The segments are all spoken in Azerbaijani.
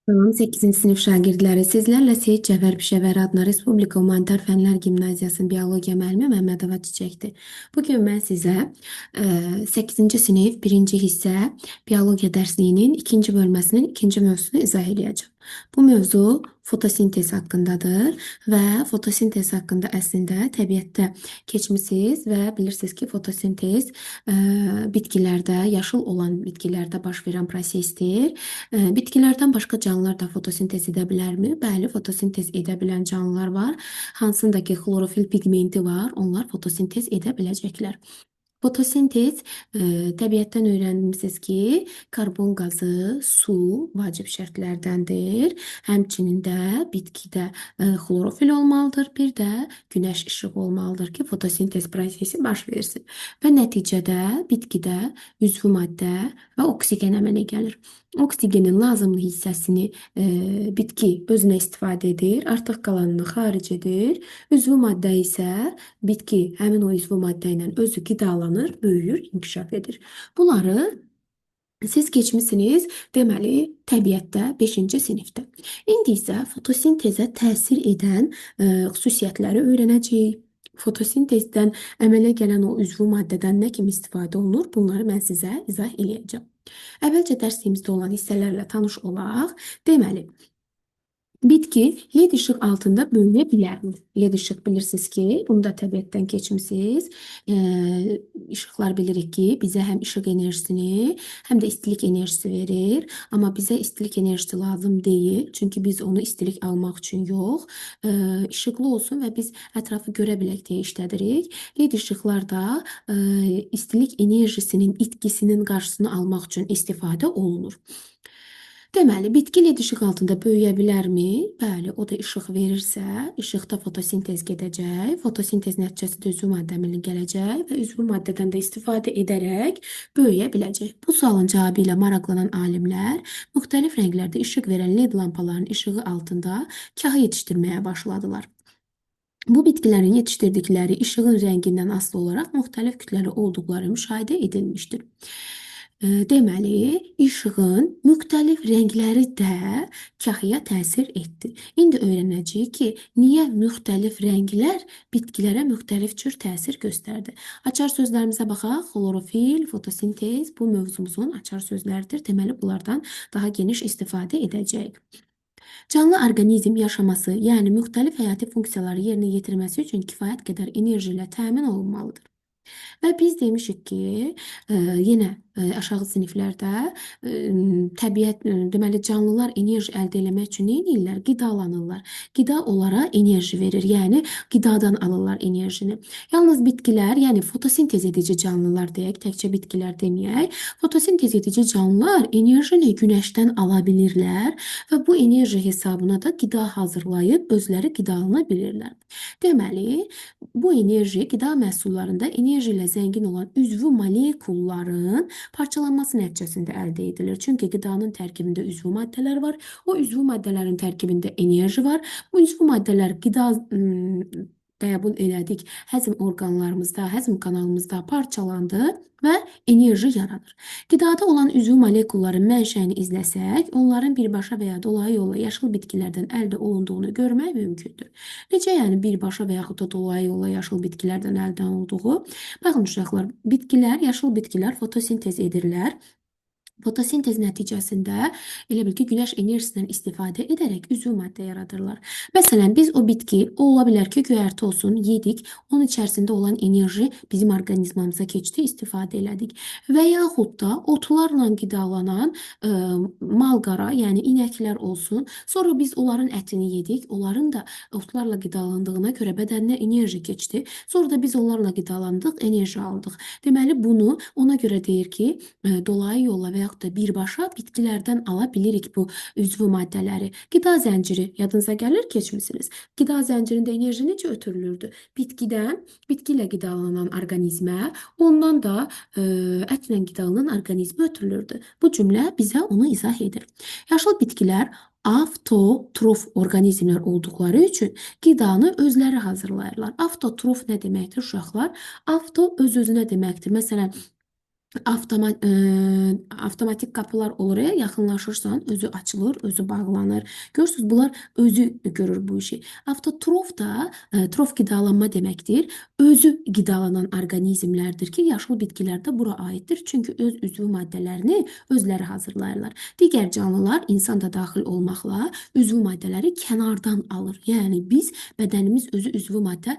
Salam 8-ci sinif şagirdləri. Sizlərlə Seyid Cəfər Pişəvəri adına Respublika Humanitar Fənlər Gimnaziyasının biologiya müəllimi Məmmədova Çiçəkdir. Bugün mən sizə 8-ci sinif 1-ci hissə biologiya dərsliyinin 2-ci bölməsinin 2-ci mövzusunu izah edəcəm. Bu mövzu fotosintez haqqındadır və fotosintez haqqında əslində təbiətdə keçmisiniz və bilirsiniz ki, fotosintez bitkilərdə, yaşıl olan bitkilərdə baş verən prosesdir. Bitkilərdən başqa canlılar da fotosintez edə bilərmi? Bəli, fotosintez edə bilən canlılar var. Hansındakı xlorofil pigmenti var, onlar fotosintez edə biləcəklər. Fotosintez təbiətdən öyrənmisiniz ki, karbon qazı, su vacib şərtlərdəndir. Həmçinin də bitkidə xlorofil olmalıdır, bir də günəş işığı olmalıdır ki, fotosintez prosesi baş versin. Və nəticədə bitkidə üzvü maddə və oksigen əmələ gəlir. Oksigenin lazımlı hissəsini bitki özünə istifadə edir, artıq qalanını xaric edir. Üzvü maddə isə bitki həmin o üzvü maddə ilə özü qidalanır, böyüyür, inkişaf edir. Bunları siz keçmisiniz, deməli, təbiətdə 5-ci sinifdə. İndi isə fotosintezə təsir edən xüsusiyyətləri öyrənəcəyik. Fotosintezdən əmələ gələn o üzvü maddədən nə kimi istifadə olunur? Bunları mən sizə izah eləyəcəm. Əvvəlcə dərsimizdə olan hissələrlə tanış olaq. Deməli, bitki LED işıq altında böyüyə bilərmi? LED işıq bilirsiniz ki, bunu da təbiətdən keçmisiniz. İşıqlar bilirik ki, bizə həm işıq enerjisini, həm də istilik enerjisi verir. Amma bizə istilik enerjisi lazım deyil. Çünki biz onu istilik almaq üçün yox, işıqlı olsun və biz ətrafı görə bilək deyə işlədirik. LED işıqlar da istilik enerjisinin itkisinin qarşısını almaq üçün istifadə olunur. Deməli, bitki LED işıq altında böyüyə bilərmi? Bəli, o da işıq verirsə, işıqda fotosintez gedəcək, fotosintez nəticəsində üzvü maddə əmələ gələcək və üzvü maddədən də istifadə edərək böyüyə biləcək. Bu sualın cavabı ilə maraqlanan alimlər müxtəlif rənglərdə işıq verən LED lampaların işığı altında kahı yetişdirməyə başladılar. Bu bitkilərin yetişdirdikləri işığın rəngindən asılı olaraq müxtəlif kütləli olduqları müşahidə edilmişdir. Deməli, işığın müxtəlif rəngləri də kahıya təsir etdi. İndi öyrənəcəyik ki, niyə müxtəlif rənglər bitkilərə müxtəlif cür təsir göstərdi. Açar sözlərimizə baxaq. Xlorofil, fotosintez bu mövzumuzun açar sözləridir. Deməli, bunlardan daha geniş istifadə edəcəyik. Canlı orqanizm yaşaması, yəni müxtəlif həyati funksiyaları yerinə yetirməsi üçün kifayət qədər enerji ilə təmin olunmalıdır. Və biz demişik ki, yenə aşağı siniflərdə təbiət, deməli canlılar enerji əldə etmək üçün nə edirlər? Qidalanırlar. Qida onlara enerji verir, yəni qidadan alırlar enerjini. Yalnız bitkilər, yəni fotosintez edici canlılar deyək, təkcə bitkilər deməyək, fotosintez edici canlılar enerjini günəşdən ala bilirlər və bu enerji hesabına da qida hazırlayıb özləri qidalana bilirlər. Deməli, bu enerji qida məhsullarında enerji ilə zəngin olan üzvü molekulların parçalanması nəticəsində əldə edilir. Çünki qidanın tərkibində üzvü maddələr var. O üzvü maddələrin tərkibində enerji var. Bu üzvü maddələr qida qəbul elədik. Həzm orqanlarımızda, həzm kanalımızda parçalandı və enerji yaranır. Qidada olan üzvü molekulların mənşəyini izləsək, onların birbaşa və ya dolayı yolla yaşıl bitkilərdən əldə olunduğunu görmək mümkündür. Necə yəni birbaşa və yaxud da dolayı yolla yaşıl bitkilərdən əldə olunduğu? Baxın uşaqlar, bitkilər, yaşıl bitkilər fotosintez edirlər. Fotosintez nəticəsində elə bil ki, günəş enerjisindən istifadə edərək üzvü maddə yaradırlar. Məsələn, biz o bitki, o ola bilər ki, göyərti olsun, yedik, onun içərisində olan enerji bizim orqanizmamıza keçdi, istifadə elədik. Və yaxud da otlarla qidalanan mal-qara, yəni inəklər olsun, sonra biz onların ətini yedik, onların da otlarla qidalandığına görə bədəninə enerji keçdi, sonra da biz onlarla qidalandıq, enerji aldıq. Deməli, bunu ona görə deyir ki, dolayı yolla və yaxud da birbaşa bitkilərdən ala bilirik bu üzvü maddələri. Qida zənciri yadınıza gəlir, keçmisiniz. Qida zəncirində enerji necə ötürülürdü? Bitkidən, bitki ilə qidalanan orqanizmə, ondan da ətlə qidalanan orqanizmə ötürülürdü. Bu cümlə bizə onu izah edir. Yaşıl bitkilər avtotrof orqanizmlər olduqları üçün qidanı özləri hazırlayırlar. Avtotrof nə deməkdir uşaqlar? Avto öz-özünə deməkdir. Məsələn, Avtomatik qapılar olur ya, yaxınlaşırsan özü açılır, özü bağlanır. Görürsüz, bunlar özü görür bu işi. Avtotrof da trof qidalanma deməkdir. Özü qidalanan orqanizmlərdir ki, yaşıl bitkilər də bura aiddir. Çünki öz üzvü maddələrini özləri hazırlayırlar. Digər canlılar, insan da daxil olmaqla üzvü maddələri kənardan alır. Yəni biz bədənimiz özü üzvü maddə,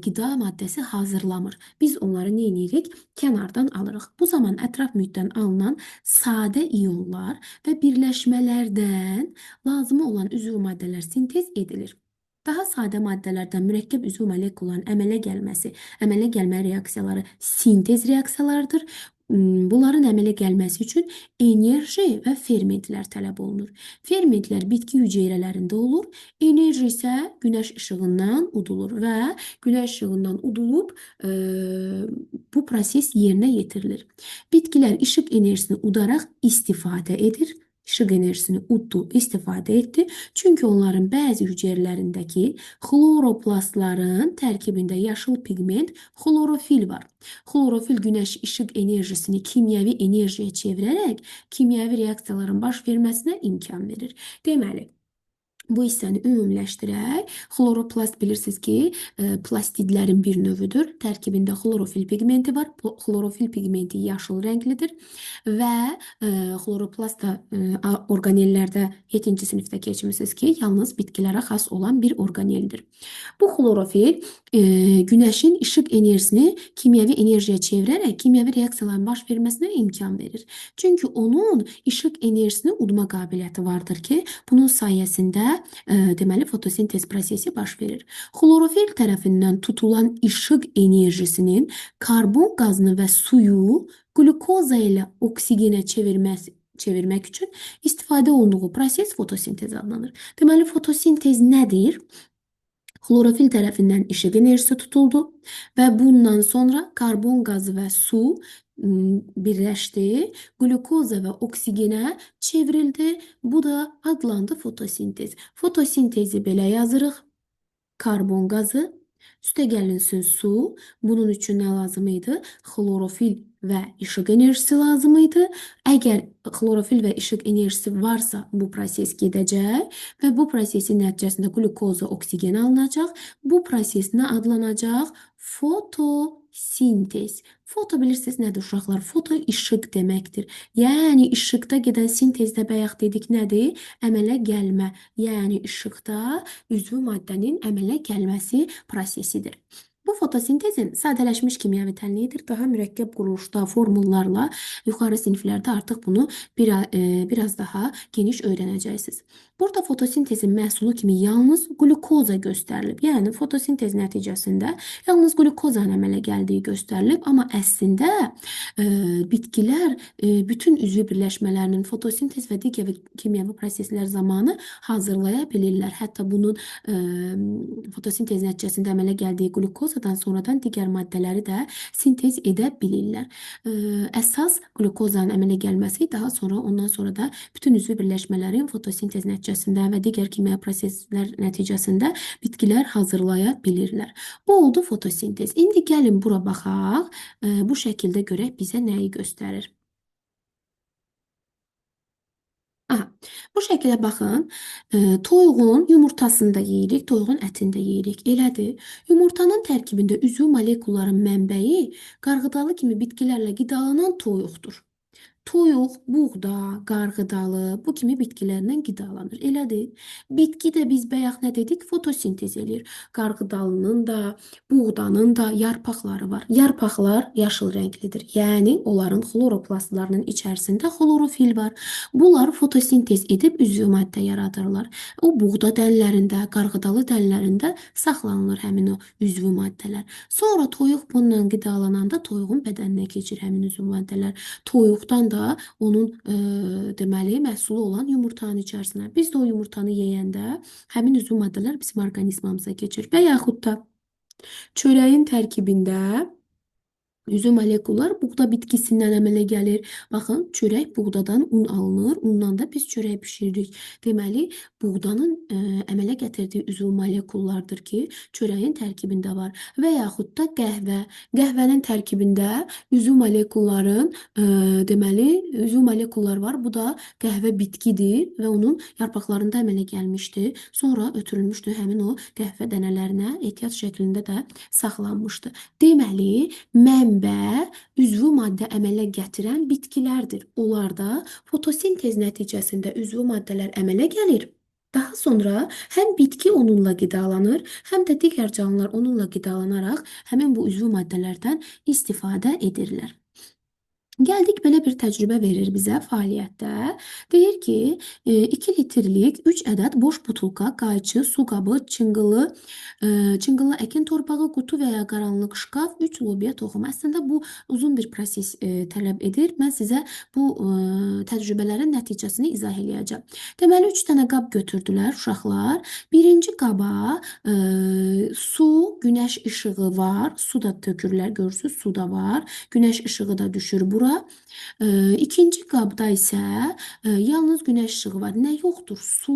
qida maddəsi hazırlamır. Biz onları nə edirik? Kənardan alırıq. Bu zaman ətraf mühitdən alınan sadə ionlar və birləşmələrdən lazımı olan üzvü maddələr sintez edilir. Daha sadə maddələrdən mürəkkəb üzvü molekulların əmələ gəlmə reaksiyaları sintez reaksiyalarıdır. Bunların əmələ gəlməsi üçün enerji və fermentlər tələb olunur. Fermentlər bitki hüceyrələrində olur. Enerji isə günəş işığından udulur və günəş işığından udulub bu proses yerinə yetirilir. Bitkilər işıq enerjisini udaraq istifadə edir. İşıq enerjisini uddu, istifadə etdi. Çünki onların bəzi hüceyrələrindəki xloroplastların tərkibində yaşıl pigment xlorofil var. Xlorofil günəş işıq enerjisini kimyəvi enerjiyə çevirərək kimyəvi reaksiyaların baş verməsinə imkan verir. Deməli, bu hissəni ümumiləşdirək. Xloroplast bilirsiniz ki, plastidlərin bir növüdür. Tərkibində xlorofil pigmenti var. Xlorofil pigmenti yaşıl rənglidir və xloroplast da orqanellərdə 7-ci sinifdə keçmisiniz ki, yalnız bitkilərə xas olan bir orqaneldir. Bu xlorofil günəşin işıq enerjisini kimyəvi enerjiyə çevirərək kimyəvi reaksiyaların baş verməsinə imkan verir. Çünki onun işıq enerjisini udma qabiliyyəti vardır ki, bunun sayəsində deməli fotosintez prosesi baş verir. Xlorofil tərəfindən tutulan işıq enerjisinin karbon qazını və suyu glukoza ilə oksigenə çevirmək üçün istifadə olunduğu proses fotosintez adlanır. Deməli, fotosintez nədir? Xlorofil tərəfindən işıq enerjisi tutuldu və bundan sonra karbon qazı və su birləşdi, glukoza və oksigenə çevrildi. Bu da adlandı fotosintez. Fotosintezi belə yazırıq. Karbon qazı, üstə gəlinsin su. Bunun üçün nə lazım idi? Xlorofil və işıq enerjisi lazım idi. Əgər xlorofil və işıq enerjisi varsa, bu proses gedəcək və bu prosesin nəticəsində glukoza, oksigen alınacaq. Bu proses nə adlanacaq? Fotosintez. Foto bilirsiniz nədir uşaqlar? Foto işıq deməkdir. Yəni işıqda gedən sintezdə bayaq dedik nədir? Əmələ gəlmə. Yəni işıqda üzvü maddənin əmələ gəlməsi prosesidir. Bu fotosintezin sadələşmiş kimyəvi təlinidir. Daha mürəkkəb quruluşda, formullarla yuxarı siniflərdə artıq bunu biraz daha geniş öyrənəcəksiniz. Burada fotosintezin məhsulu kimi yalnız glukoza göstərilib. Yəni fotosintez nəticəsində yalnız glukozanın əmələ gəldiyi göstərilib. Amma əslində bitkilər bütün üzvü birləşmələrinin fotosintez və digər kimyəvi proseslər zamanı hazırlaya bilirlər. Hətta bunun fotosintez nəticəsində əmələ gəldiyi glukozadan sonradan digər maddələri də sintez edə bilirlər. Əsas glukozanın əmələ gəlməsi, daha sonra ondan sonra da bütün üzvü birləşmələrin fotosintez nəticəsində və digər kimyəvi proseslər nəticəsində bitkilər hazırlaya bilirlər. Bu oldu fotosintez. İndi gəlin bura baxaq. Bu şəkildə görək bizə nəyi göstərir. Aha, bu şəkildə baxın, toyuğun yumurtasını da yeyirik, toyuğun ətini də yeyirik. Elədir. Yumurtanın tərkibində üzvü molekulların mənbəyi qarğıdalı kimi bitkilərlə qidalanan toyuqdur. Toyuq, buğda, qarğıdalı, bu kimi bitkilərlə qidalanır. Elədir. Bitki də biz bayaq nə dedik? Fotosintez eləyir. Qarğıdalının da, buğdanın da yarpaqları var. Yarpaqlar yaşıl rənglidir. Yəni, onların xloroplastlarının içərisində xlorofil var. Bunlar fotosintez edib üzvü maddə yaradırlar. O buğda dəllərində, qarğıdalı dəllərində saxlanılır həmin o üzvü maddələr. Sonra toyuq bununla qidalananda toyuğun bədəninə keçir həmin üzvü maddələr. Toyuqdan da onun deməli məhsulu olan yumurtanın içərisinə. Biz də o yumurtanı yeyəndə həmin üzvü maddələr bizim orqanizmamıza keçir. Və yaxud da çörəyin tərkibində Üzüm molekullar buğda bitkisindən əmələ gəlir. Baxın, çörək buğdadan un alınır, undan da biz çörək bişiririk. Deməli, buğdanın əmələ gətirdiyi üzüm molekullardır ki, çörəyin tərkibində var. Və yaxud da qəhvə. Qəhvənin tərkibində üzüm molekulların, deməli, üzüm molekullar var. Bu da qəhvə bitkidir və onun yarpaqlarında əmələ gəlmişdi. Sonra ötürülmüşdü həmin o qəhvə dənələrinə ehtiyat şəklində də saxlanmışdı. Deməli, mənbə üzvü maddə əmələ gətirən bitkilərdir. Onlarda fotosintez nəticəsində üzvü maddələr əmələ gəlir. Daha sonra həm bitki onunla qidalanır, həm də digər canlılar onunla qidalanaraq həmin bu üzvü maddələrdən istifadə edirlər. Gəldik belə bir təcrübə verir bizə fəaliyyətdə. Deyir ki, 2 litrlik 3 ədəd boş butulka, qayçı, su qabı, çınqıllı əkin torpağı, qutu və ya qaranlıq şkaf, 3 lobiya toxumu. Əslində bu uzun bir proses tələb edir. Mən sizə bu təcrübələrin nəticəsini izah eləyəcəm. Deməli 3 dənə qab götürdülər uşaqlar. Birinci qaba su, günəş işığı var. Su da tökürlər, görürsüz, su da var. Günəş işığı da düşür bura. İkinci qabda isə yalnız günəş işığı var. Nə yoxdur? Su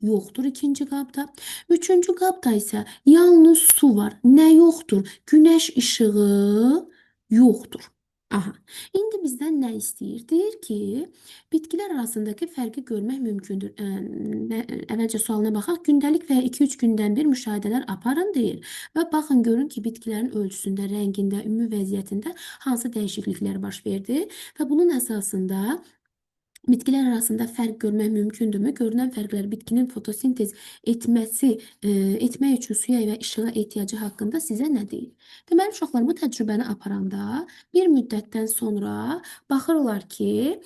yoxdur ikinci qabda. Üçüncü qabda isə yalnız su var. Nə yoxdur? Günəş işığı yoxdur. Aha. İndi bizdən nə istəyir? Deyir ki, bitkilər arasındakı fərqi görmək mümkündür. Əvvəlcə sualına baxaq. Gündəlik və ya 2-3 gündən bir müşahidələr aparın deyir. Və baxın, görün ki, bitkilərin ölçüsündə, rəngində, ümumi vəziyyətində hansı dəyişikliklər baş verdi və bunun əsasında bitkilər arasında fərq görmək mümkündürmü? Görünən fərqlər bitkinin fotosintez etmək üçün suya və işığa ehtiyacı haqqında sizə nə deyir? Deməli, uşaqlar bu təcrübəni aparanda bir müddətdən sonra baxırlar ki,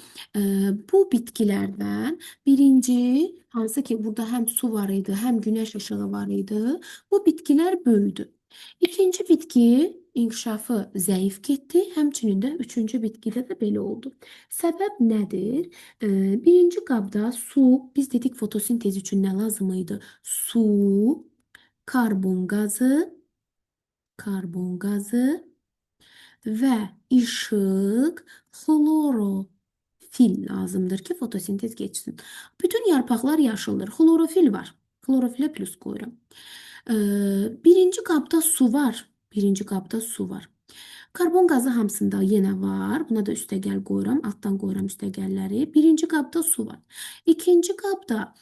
bu bitkilərdən birinci, hansı ki burada həm su var idi, həm günəş işığı var idi, bu bitkilər böyüdü. İkinci bitki inkişafı zəif getdi, həmçinin də üçüncü bitkidə də belə oldu. Səbəb nədir? Birinci qabda su, biz dedik fotosintez üçün nə lazım idi? Su, karbon qazı və işıq, xlorofil lazımdır ki, fotosintez geçsin. Bütün yarpaqlar yaşıldır. Xlorofil var. Xlorofilə plus qoyuram. Birinci qabda su var. Birinci qabda su var. Karbon qazı hamısında yenə var. Buna da üstəgəl qoyuram. Altdan qoyuram üstəgəlləri. Birinci qabda su var. İkinci qabda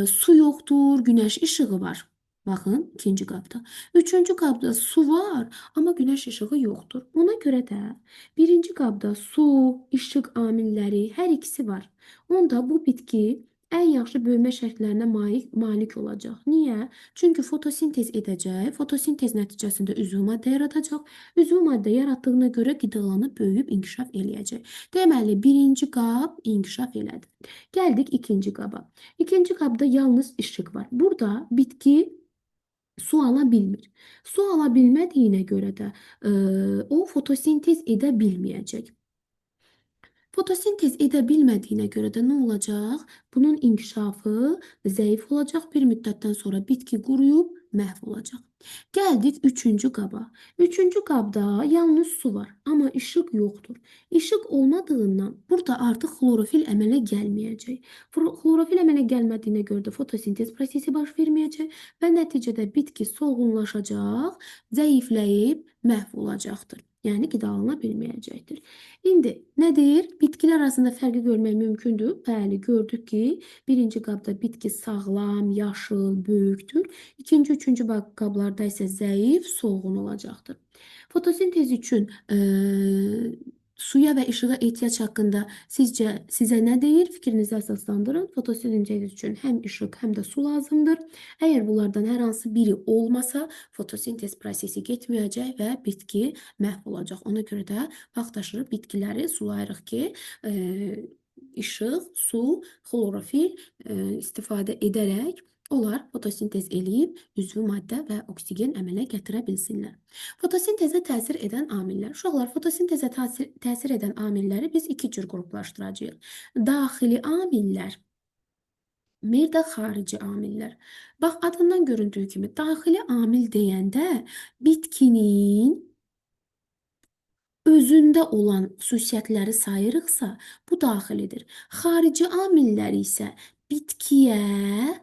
su yoxdur, günəş işığı var. Baxın, ikinci qabda. Üçüncü qabda su var, amma günəş işığı yoxdur. Ona görə də birinci qabda su, işıq amilləri hər ikisi var. Onda bu bitki ən yaxşı böyümə şərtlərinə malik olacaq. Niyə? Çünki fotosintez edəcək. Fotosintez nəticəsində üzvü maddə yaradacaq. Üzvü maddə yaratdığına görə qidalanıb, böyüyüb, inkişaf eləyəcək. Deməli, birinci qab inkişaf elədi. Gəldik ikinci qaba. İkinci qabda yalnız işıq var. Burada bitki su ala bilmir. Su ala bilmədiyinə görə də o fotosintez edə bilməyəcək. Fotosintez edə bilmədiyinə görə də nə olacaq? Bunun inkişafı zəif olacaq. Bir müddətdən sonra bitki quruyub məhv olacaq. Gəldik üçüncü qaba. Üçüncü qabda yalnız su var, amma işıq yoxdur. İşıq olmadığından burada artıq xlorofil əmələ gəlməyəcək. Xlorofil əmələ gəlmədiyinə görə də fotosintez prosesi baş verməyəcək və nəticədə bitki solğunlaşacaq, zəifləyib məhv olacaqdır. Yəni qidalana bilməyəcəkdir. İndi nə deyir? Bitkilər arasında fərqi görmək mümkündür. Bəli, gördük ki, birinci qabda bitki sağlam, yaşıl, böyükdür. İkinci, üçüncü qablarda isə zəif, solğun olacaqdır. Fotosintez üçün suya və işığa ehtiyac haqqında sizə nə deyir? Fikrinizi əsaslandırın. Fotosintez üçün həm işıq, həm də su lazımdır. Əgər bunlardan hər hansı biri olmasa, fotosintez prosesi getməyəcək və bitki məhv olacaq. Ona görə də vaxtaşırı bitkiləri sulayırıq ki, işıq, su, xlorofil istifadə edərək onlar fotosintez eləyib üzvü maddə və oksigen əmələ gətirə bilsinlər. Fotosintezə təsir edən amillər. Uşaqlar, fotosintezə təsir edən amilləri biz iki cür qruplaşdıracağıq. Daxili amillər, bir də xarici amillər. Bax, adından göründüyü kimi daxili amil deyəndə bitkinin özündə olan xüsusiyyətləri sayırıqsa, bu daxilidir. Xarici amillər isə bitkiyə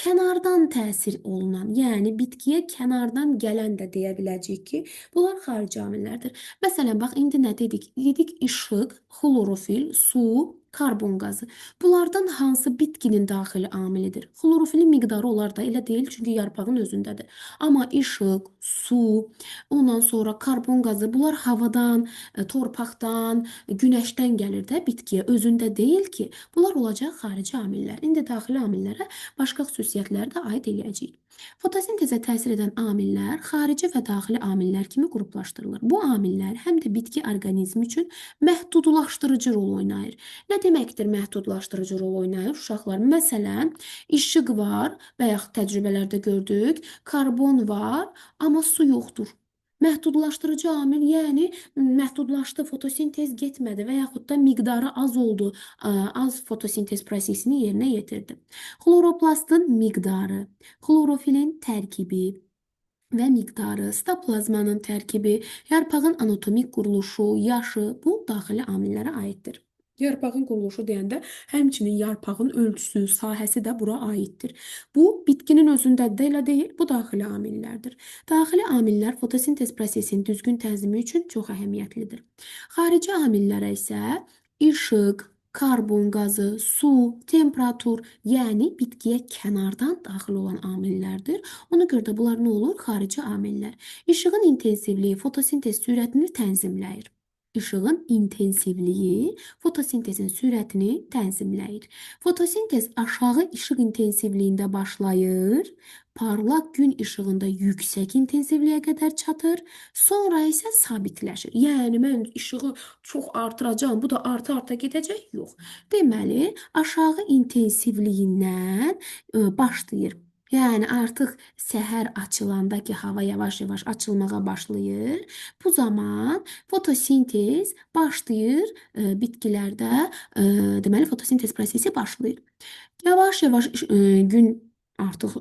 kənardan təsir olunan, yəni bitkiyə kənardan gələn də deyə biləcəyik ki, bunlar xarici amillərdir. Məsələn, bax indi nə dedik? Dedik işıq, xlorofil, su, karbon qazı. Bunlardan hansı bitkinin daxili amilidir? Xlorofilin miqdarı onlarda elə deyil, çünki yarpağın özündədir. Amma işıq, su, ondan sonra karbon qazı, bunlar havadan, torpaqdan, günəşdən gəlir də bitkiyə, özündə deyil ki, bunlar olacaq xarici amillər. İndi daxili amillərə başqa xüsusiyyətləri də aid eləyəcəyik. Fotosintezə təsir edən amillər xarici və daxili amillər kimi qruplaşdırılır. Bu amillər həm də bitki orqanizmi üçün məhdudlaşdırıcı rol oynayır. Nə deməkdir məhdudlaşdırıcı rol oynayır uşaqlar? Məsələn, işıq var, bayaq təcrübələrdə gördük, karbon var, amma su yoxdur. Məhdudlaşdırıcı amil, yəni məhdudlaşdı, fotosintez getmədi və yaxud da miqdarı az oldu, az fotosintez prosesini yerinə yetirdi. Xloroplastın miqdarı, xlorofilin tərkibi və miqdarı, sitoplazmanın tərkibi, yarpağın anatomik quruluşu, yaşı bu daxili amillərə aiddir. Yarpağın quruluşu deyəndə həmçinin yarpağın ölçüsü, sahəsi də bura aiddir. Bu bitkinin özündədir də elə deyil, bu daxili amillərdir. Daxili amillər fotosintez prosesinin düzgün tənzimi üçün çox əhəmiyyətlidir. Xarici amillərə isə işıq, karbon qazı, su, temperatur, yəni bitkiyə kənardan daxil olan amillərdir. Ona görə də bunlar nə olur? Xarici amillər. İşığın intensivliyi fotosintez sürətini tənzimləyir. İşığın intensivliyi fotosintezin sürətini tənzimləyir. Fotosintez aşağı işıq intensivliyində başlayır, parlaq gün işığında yüksək intensivliyə qədər çatır, sonra isə sabitləşir. Yəni mən işığı çox artıracağam, bu da arta-arta gedəcək? Yox. Deməli, aşağı intensivliyindən başlayır. Yəni artıq səhər açılanda ki, hava yavaş-yavaş açılmağa başlayır. Bu zaman fotosintez başlayır bitkilərdə, deməli fotosintez prosesi başlayır. Yavaş-yavaş gün artıq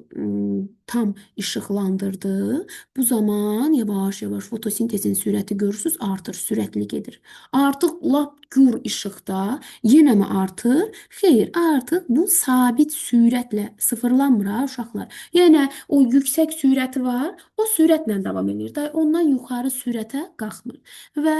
tam işıqlandırdı. Bu zaman yavaş-yavaş fotosintezin sürəti görürsüz artır, sürətli gedir. Artıq lap gür işıqda yenə mi artır? Xeyr, artıq bu sabit sürətlə sıfırlanmır ha uşaqlar. Yəni o yüksək sürəti var, o sürətlə davam edir. Ondan yuxarı sürətə qalxmır. Və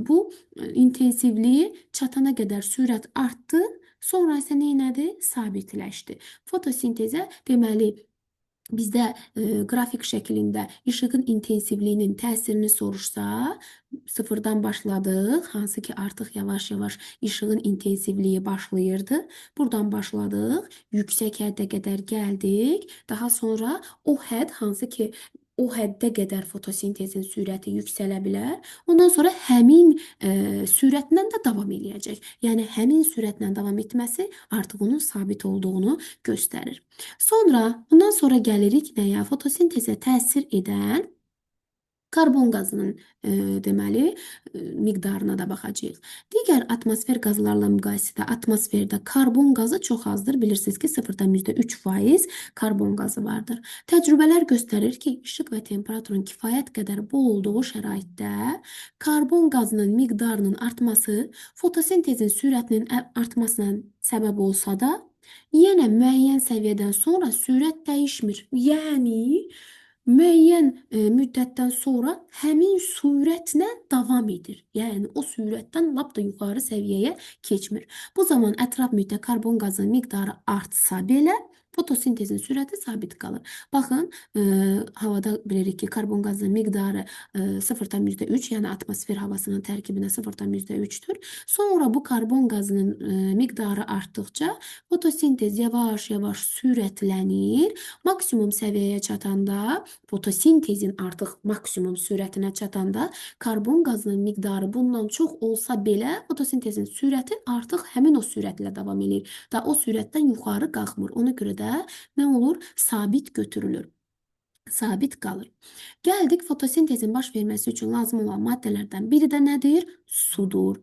bu intensivliyi çatana qədər sürət artdı. Sonra isə neynədi? Sabitləşdi. Fotosintezə deməli bizdə qrafik şəklində işığın intensivliyinin təsirini soruşsa, sıfırdan başladıq, hansı ki artıq yavaş-yavaş işığın intensivliyi başlayırdı. Buradan başladıq, yüksək həddə qədər gəldik. Daha sonra o hədd hansı ki o həddə qədər fotosintezin sürəti yüksələ bilər. Ondan sonra həmin sürətlə də davam eləyəcək. Yəni həmin sürətlə davam etməsi artıq onun sabit olduğunu göstərir. Bundan sonra gəlirik nəyə? Fotosintezə təsir edən karbon qazının deməli miqdarına da baxacağıq. Digər atmosfer qazlarla müqayisədə atmosferdə karbon qazı çox azdır. Bilirsiniz ki, 0,3% karbon qazı vardır. Təcrübələr göstərir ki, işıq və temperaturun kifayət qədər bol olduğu şəraitdə karbon qazının miqdarının artması fotosintezin sürətinin artmasına səbəb olsa da, yenə müəyyən səviyyədən sonra sürət dəyişmir. Yəni müəyyən müddətdən sonra həmin sürətlə davam edir. Yəni o sürətdən lap da yuxarı səviyyəyə keçmir. Bu zaman ətraf mühitdə karbon qazı miqdarı artsa belə fotosintezin sürəti sabit qalır. Baxın, havada bilirik ki, karbon qazı miqdarı 0,3, yəni atmosfer havasının tərkibində 0,3-dür. Sonra bu karbon qazının miqdarı artdıqca fotosintez yavaş-yavaş sürətlənir. Maksimum səviyyəyə çatanda, fotosintezin artıq maksimum sürətinə çatanda karbon qazının miqdarı bundan çox olsa belə fotosintezin sürəti artıq həmin o sürətlə davam edir. Da o sürətdən yuxarı qalxmır. Ona görə də nə olur? Sabit götürülür. sabit qalır. Gəldik fotosintezin baş verməsi üçün lazım olan maddələrdən biri də nədir? Sudur.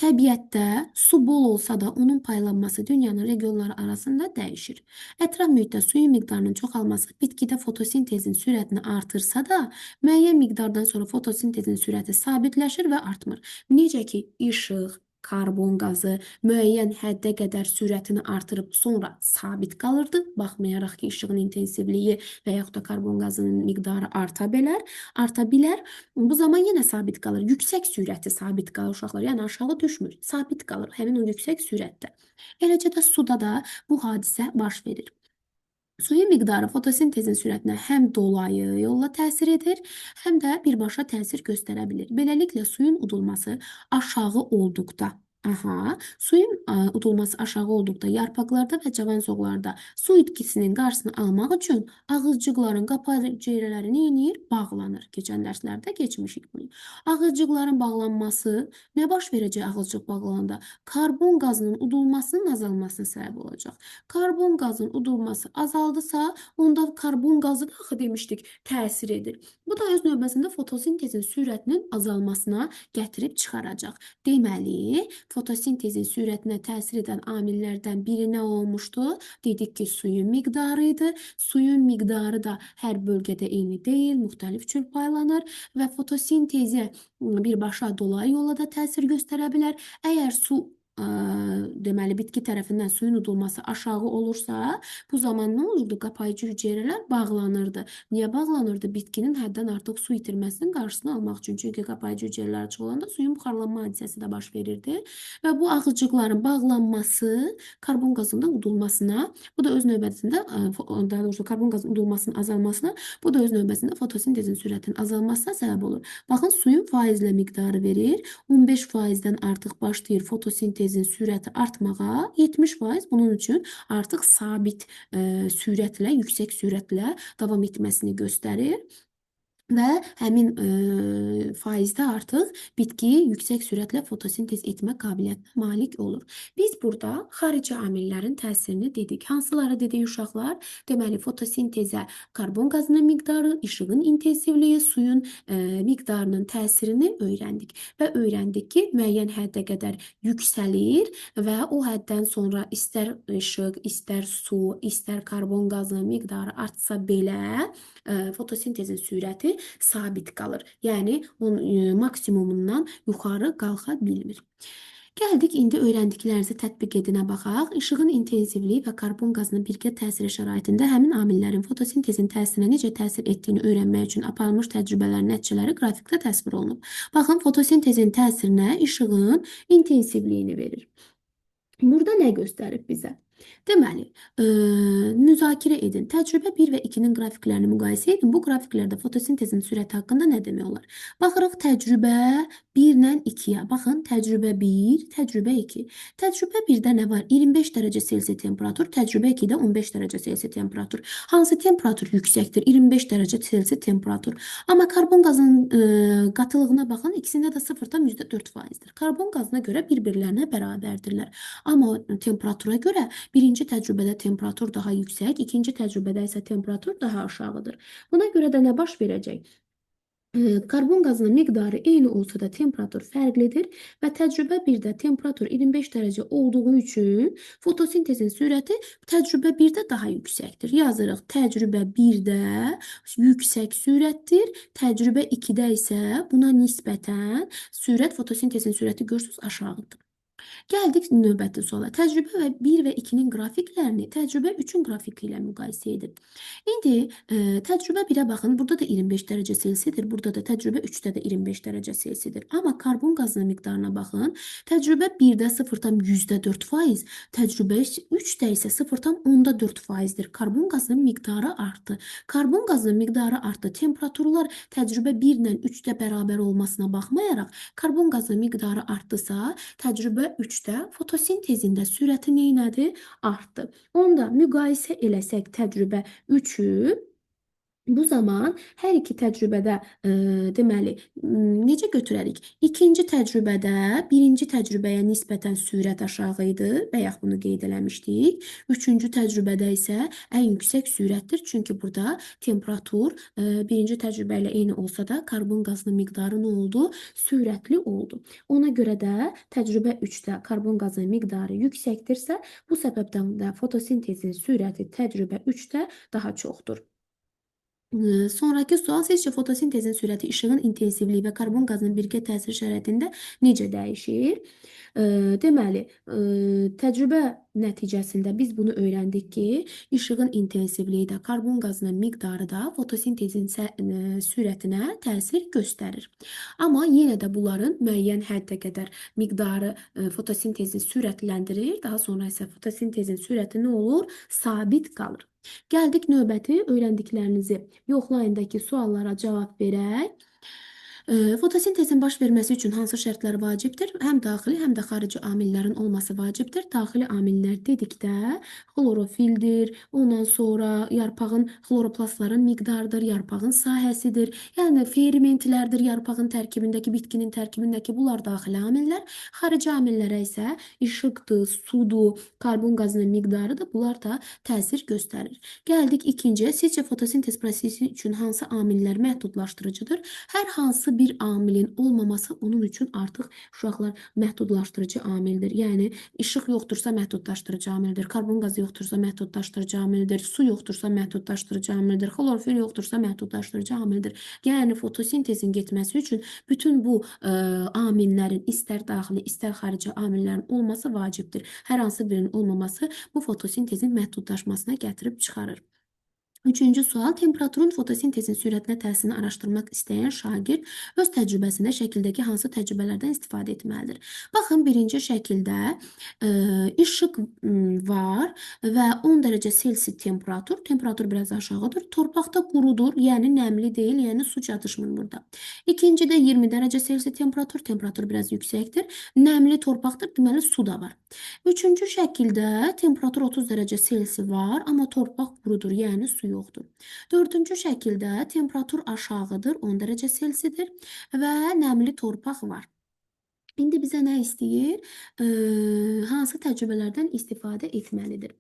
Təbiətdə su bol olsa da onun paylanması dünyanın regionları arasında dəyişir. Ətraf mühitdə suyun miqdarının çoxalması bitkidə fotosintezin sürətini artırsa da, müəyyən miqdardan sonra fotosintezin sürəti sabitləşir və artmır. Necə ki, işıq, karbon qazı müəyyən həddə qədər sürətini artırıb sonra sabit qalırdı, baxmayaraq ki, işığın intensivliyi və yaxud da karbon qazının miqdarı arta bilər. Bu zaman yenə sabit qalır. Yüksək sürəti sabit qalır uşaqlar. Yəni aşağı düşmür, sabit qalır həmin o yüksək sürətdə. Eləcə də suda da bu hadisə baş verir. Suyun miqdarı fotosintezin sürətinə həm dolayı yolla təsir edir, həm də birbaşa təsir göstərə bilir. Beləliklə suyun udulması aşağı olduqda suyun udulması aşağı olduqda yarpaqlarda və cavan zoğlarda su itkisinin qarşısını almaq üçün ağızcıqların qapalı hüceyrələri neyinir? Bağlanır. Keçən dərslərdə keçmişik bunu. Ağızcıqların bağlanması nə baş verəcək ağızcıq bağlananda? Karbon qazının udulmasının azalmasına səbəb olacaq. Karbon qazının udulması azaldısa, onda karbon qazı da axı demişdik təsir edir. Bu da öz növbəsində fotosintezin sürətinin azalmasına gətirib çıxaracaq. Deməli, fotosintezin sürətinə təsir edən amillərdən biri nə olmuşdu? Dedik ki, suyun miqdarı idi. Suyun miqdarı da hər bölgədə eyni deyil, müxtəlif cür paylanır və fotosintezə birbaşa dolayı yolla da təsir göstərə bilər. Əgər su deməli bitki tərəfindən suyun udulması aşağı olursa, bu zaman nə olurdu? Qapayıcı hüceyrələr bağlanırdı. Niyə bağlanırdı? Bitkinin həddən artıq su itirməsinin qarşısını almaq üçün. Çünki qapayıcı hüceyrələr açıq olanda suyun buxarlanma hadisəsi də baş verirdi və bu ağızcıqların bağlanması karbon qazının udulmasına, bu da öz növbəsində daha doğrusu karbon qazının udulmasının azalmasına, bu da öz növbəsində fotosintezin sürətinin azalmasına səbəb olur. Baxın, suyun faizlə miqdarı verir. 15%-dən artıq başlayır fotosintezin sürəti artmağa, 70% bunun üçün artıq sabit sürətlə, yüksək sürətlə davam etməsini göstərir. Və həmin faizdə artıq bitki yüksək sürətlə fotosintez etmə qabiliyyətinə malik olur. Biz burada xarici amillərin təsirini dedik. Hansıları dedik uşaqlar? Deməli, fotosintezə karbon qazının miqdarı, işığın intensivliyi, suyun miqdarının təsirini öyrəndik. Və öyrəndik ki, müəyyən həddə qədər yüksəlir və o həddən sonra istər işıq, istər su, istər karbon qazının miqdarı artsa belə fotosintezin sürəti sabit qalır. Yəni maksimumundan yuxarı qalxa bilmir. Gəldik, indi öyrəndiklərinizi tətbiq edinə baxaq. İşığın intensivliyi və karbon qazının birgə təsiri şəraitində həmin amillərin fotosintezin təsirinə necə təsir etdiyini öyrənmək üçün aparılmış təcrübələrin nəticələri qrafikdə təsvir olunub. Baxın, fotosintezin təsirinə işığın intensivliyini verir. Burada nə göstərib bizə? Deməli, müzakirə edin. Təcrübə 1 və 2-nin qrafiklərini müqayisə edin. Bu qrafiklərdə fotosintezin sürəti haqqında nə demək olar? Baxırıq təcrübə 1 ilə 2-yə. Baxın, təcrübə 1, təcrübə 2. Təcrübə 1-də nə var? 25 dərəcə Selsi temperatur, təcrübə 2-də 15 dərəcə Selsi temperatur. Hansı temperatur yüksəkdir? 25 dərəcə Selsi temperatur. Amma karbon qazının qatılığına baxın, ikisində də 0,4%-dir. Karbon qazına görə bir-birlərinə bərabərdirlər. Amma temperatura görə birinci təcrübədə temperatur daha yüksək, ikinci təcrübədə isə temperatur daha aşağıdır. Buna görə də nə baş verəcək? Karbon qazının miqdarı eyni olsa da temperatur fərqlidir və təcrübə 1-də temperatur 25 dərəcə olduğu üçün fotosintezin sürəti təcrübə 1-də daha yüksəkdir. Yazırıq, təcrübə 1-də yüksək sürətdir, təcrübə 2-də isə buna nisbətən fotosintezin sürəti görürsünüz aşağıdır. Gəldik növbəti suala. Təcrübə 1 və 2-nin qrafiklərini təcrübə 3-ün qrafiki ilə müqayisə edin. İndi təcrübə 1-ə baxın, burada da 25 dərəcə Selsidir, burada da təcrübə 3-də də 25 dərəcə Selsidir. Amma karbon qazının miqdarına baxın, təcrübə 1-də 0,4%, təcrübə 3-də isə 0,4%-dir. Karbon qazının miqdarı artdı. Karbon qazının miqdarı artdı. Temperaturlar təcrübə 1 ilə 3-də bərabər olmasına baxmayaraq, karbon qazının miqdarı artdısa, təcrübə 3-də fotosintezində sürəti neynədir? Artdı. Onda müqayisə eləsək təcrübə 3-ü Bu zaman hər iki təcrübədə deməli necə götürərik? İkinci təcrübədə birinci təcrübəyə nisbətən sürət aşağı idi. Bayaq bunu qeyd eləmişdik. Üçüncü təcrübədə isə ən yüksək sürətdir. Çünki burada temperatur birinci təcrübə ilə eyni olsa da karbon qazının miqdarı nə oldu? Sürətli oldu. Ona görə də təcrübə 3-də karbon qazının miqdarı yüksəkdirsə, bu səbəbdən də fotosintezin sürəti təcrübə 3-də daha çoxdur. Sonraki sual sizcə fotosintezin sürəti işığın intensivliyi və karbon qazının birgə təsiri şəraitində necə dəyişir? Deməli, təcrübə nəticəsində biz bunu öyrəndik ki, işığın intensivliyi də, karbon qazının miqdarı da fotosintezin sürətinə təsir göstərir. Amma yenə də bunların müəyyən həddə qədər miqdarı fotosintezi sürətləndirir, daha sonra isə fotosintezin sürəti nə olur? Sabit qalır. Gəldik növbəti öyrəndiklərinizi yoxlayındakı suallara cavab verək. Fotosintezin baş verməsi üçün hansı şərtlər vacibdir? Həm daxili, həm də xarici amillərin olması vacibdir. Daxili amillər dedikdə xlorofildir, ondan sonra yarpağın xloroplastların miqdarıdır, yarpağın sahəsidir. Yəni fermentlərdir yarpağın tərkibindəki, bitkinin tərkibindəki bunlar daxili amillər. Xarici amillərə isə işıqdır, sudur, karbon qazının miqdarıdır. Bunlar da təsir göstərir. Gəldik ikinciyə. Sizcə fotosintez prosesi üçün hansı amillər məhdudlaşdırıcıdır? Hər hansı bir amilin olmaması onun üçün artıq uşaqlar məhdudlaşdırıcı amildir. Yəni işıq yoxdursa məhdudlaşdırıcı amildir, karbon qazı yoxdursa məhdudlaşdırıcı amildir, su yoxdursa məhdudlaşdırıcı amildir, xlorofil yoxdursa məhdudlaşdırıcı amildir. Yəni fotosintezin getməsi üçün bütün bu amillərin istər daxili, istər xarici amillərin olması vacibdir. Hər hansı birinin olmaması bu fotosintezin məhdudlaşmasına gətirib çıxarır. Üçüncü sual, temperaturun fotosintezin sürətinə təsirini araşdırmaq istəyən şagird öz təcrübəsində şəkildəki hansı təcrübələrdən istifadə etməlidir? Baxın, birinci şəkildə işıq var və 10 dərəcə Selsi temperatur biraz aşağıdır. Torpaqda qurudur, yəni nəmli deyil, yəni su çatışmır burada. İkincidə 20 dərəcə Selsi temperatur biraz yüksəkdir. Nəmli torpaqdır, deməli su da var. Üçüncü şəkildə temperatur 30 dərəcə Selsi var, amma torpaq qurudur, yəni su yoxdur. Dördüncü şəkildə temperatur aşağıdır, 10 dərəcə Selsidir və nəmli torpaq var. İndi bizə nə istəyir? Hansı təcrübələrdən istifadə etməlidir?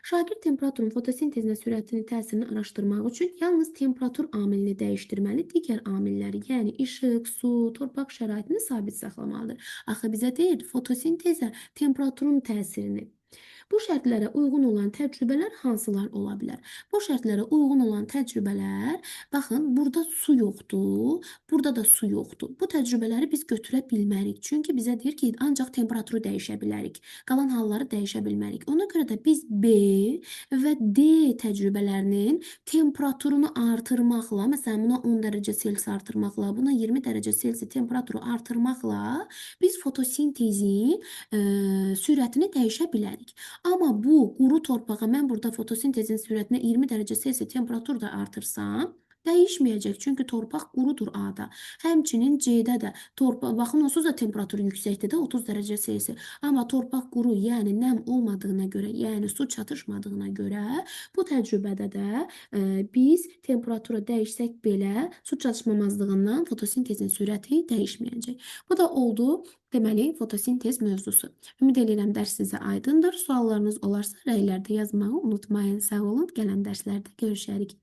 Şagird temperaturun fotosintezinə sürətini, təsirini araşdırmaq üçün yalnız temperatur amilini dəyişdirməli, digər amilləri, yəni işıq, su, torpaq şəraitini sabit saxlamalıdır. Axı bizə deyir fotosintezə temperaturun təsirini. Bu şərtlərə uyğun olan təcrübələr hansılar ola bilər? Bu şərtlərə uyğun olan təcrübələr, baxın, burada su yoxdur, burada da su yoxdur. Bu təcrübələri biz götürə bilmərik. Çünki bizə deyir ki, ancaq temperaturu dəyişə bilərik. Qalan halları dəyişə bilmərik. Ona görə də biz B və D təcrübələrinin temperaturunu artırmaqla, məsələn, buna 10 dərəcə Selsi artırmaqla, buna 20 dərəcə Selsi temperaturu artırmaqla biz fotosintezin sürətini dəyişə bilərik. Amma bu quru torpağa mən burada fotosintezin sürətinə 20 dərəcə Selsi temperatur da artırsam, dəyişməyəcək. Çünki torpaq qurudur A-da. Həmçinin C-də də torpaq, baxın, onsuz da temperaturu yüksəkdir də 30 dərəcə Selsi. Amma torpaq quru, yəni nəm olmadığına görə, yəni su çatışmadığına görə bu təcrübədə də biz temperatura dəyişsək belə su çatışmamazlığından fotosintezin sürəti dəyişməyəcək. Bu da oldu deməli fotosintez mövzusu. Ümid edirəm dərs sizə aydındır. Suallarınız olarsa rəylərdə yazmağı unutmayın. Sağ olun. Gələn dərslərdə görüşərik.